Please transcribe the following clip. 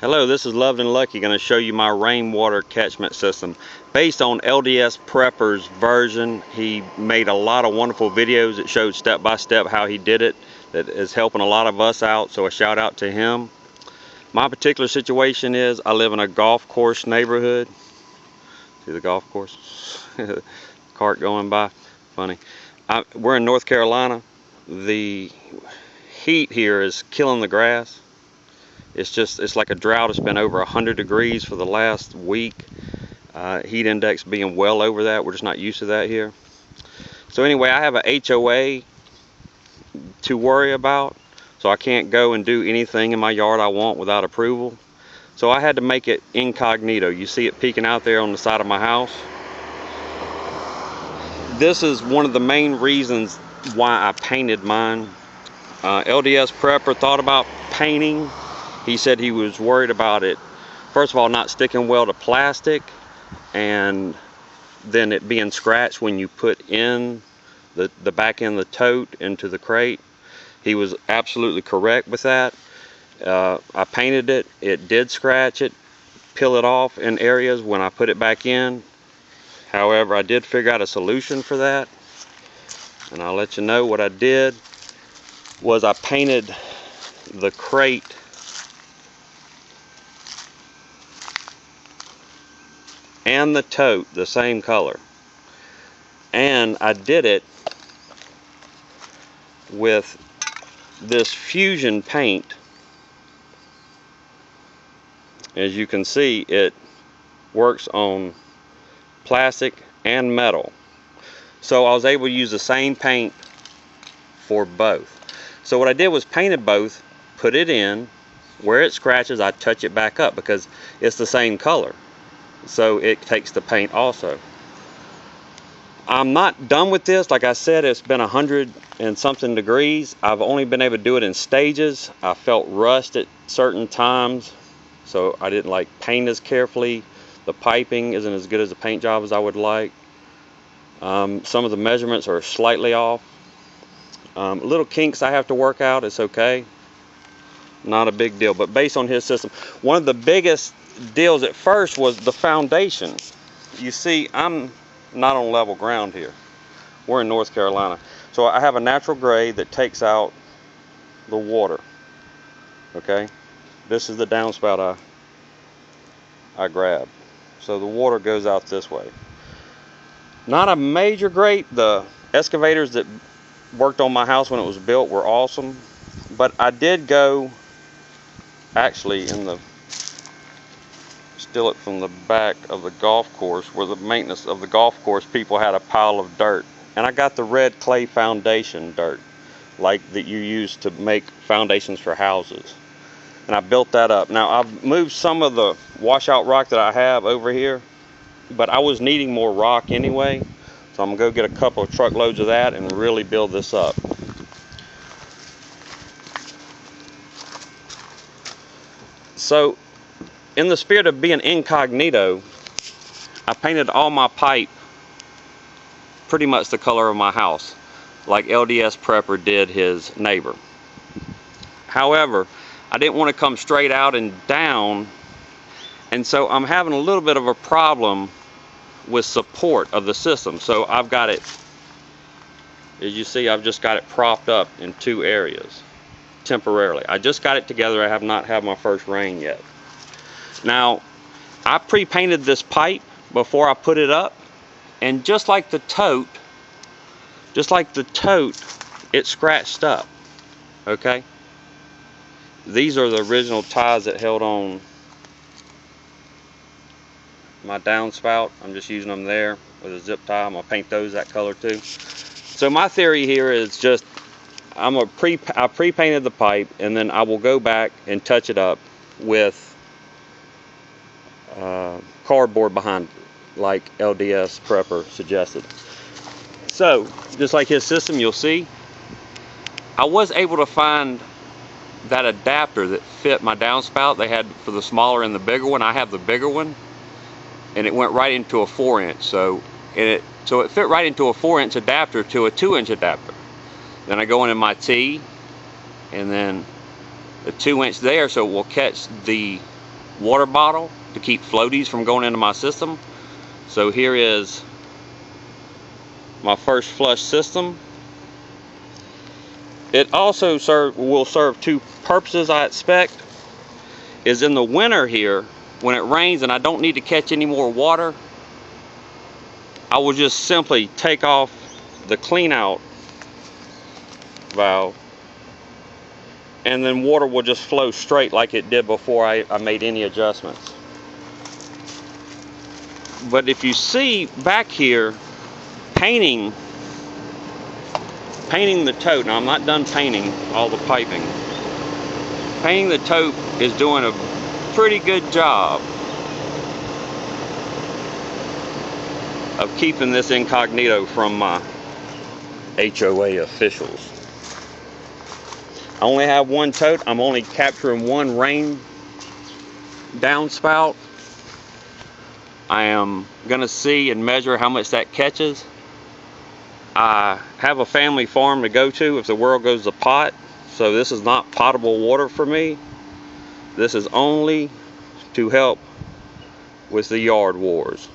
Hello, this is Loved and Lucky, going to show you my rainwater catchment system. Based on LDSPrepper's version, he made a lot of wonderful videos that showed step by step how he did it. That is helping a lot of us out, so a shout out to him. My particular situation is I live in a golf course neighborhood. See the golf course? Cart going by. Funny. We're in North Carolina. The heat here is killing the grass. It's like a drought. It's been over 100 degrees for the last week. Heat index being well over that. We're just not used to that here. So anyway, I have a HOA to worry about. So I can't go and do anything in my yard I want without approval. So I had to make it incognito. You see it peeking out there on the side of my house. This is one of the main reasons why I painted mine. LDSPrepper thought about painting. He said he was worried about it, first of all, not sticking well to plastic, and then it being scratched when you put in the back end of the tote into the crate. He was absolutely correct with that. I painted it. It did scratch it, peel it off in areas when I put it back in. However, I did figure out a solution for that, and I'll let you know what I did. Was I painted the crate and the tote the same color, and I did it with this fusion paint. As you can see, it works on plastic and metal, so I was able to use the same paint for both. So what I did was painted both, put it in. Where it scratches, I touch it back up because it's the same color, so it takes the paint also. I'm not done with this. Like I said, it's been 100 and something degrees. I've only been able to do it in stages. I felt rust at certain times, so I didn't like paint as carefully. The piping isn't as good as the paint job as I would like. Some of the measurements are slightly off. Little kinks I have to work out. It's okay, not a big deal. But based on his system, one of the biggest deals at first was the foundation. You see, I'm not on level ground here. We're in North Carolina, so I have a natural grade that takes out the water. Okay, this is the downspout I grabbed, so the water goes out this way. Not a major grate. The excavators that worked on my house when it was built were awesome, but I did go actually steal it from the back of the golf course, where the maintenance of the golf course people had a pile of dirt, and I got the red clay foundation dirt like that you use to make foundations for houses, and I built that up. Now I've moved some of the washout rock that I have over here, but I was needing more rock anyway, so I'm gonna go get a couple of truckloads of that and really build this up. So in the spirit of being incognito, I painted all my pipe pretty much the color of my house, like LDSPrepper did his neighbor. However, I didn't want to come straight out and down, and so I'm having a little bit of a problem with support of the system. So I've got it, as you see, I've just got it propped up in two areas temporarily. I just got it together. I have not had my first rain yet. Now, I pre-painted this pipe before I put it up, and just like the tote, it scratched up. Okay, these are the original ties that held on my downspout. I'm just using them there with a zip tie. I'm gonna paint those that color too. So my theory here is just I pre-painted the pipe, and then I will go back and touch it up with cardboard behind it, like LDSPrepper suggested. So just like his system, you'll see I was able to find that adapter that fit my downspout. They had for the smaller and the bigger one. I have the bigger one, and it went right into a 4-inch. So it fit right into a 4-inch adapter to a 2-inch adapter. Then I go into my T, and then the 2-inch there, so it will catch the water bottle to keep floaties from going into my system. So here is my first flush system. It also will serve two purposes, I expect. Is in the winter here, when it rains and I don't need to catch any more water, I will just simply take off the clean out valve, and then water will just flow straight like it did before I made any adjustments. But if you see back here, painting the tote, now I'm not done painting all the piping. Painting the tote is doing a pretty good job of keeping this incognito from my HOA officials. I only have one tote. I'm only capturing one rain downspout. I am gonna see and measure how much that catches. I have a family farm to go to if the world goes to pot, so this is not potable water for me. This is only to help with the yard wars.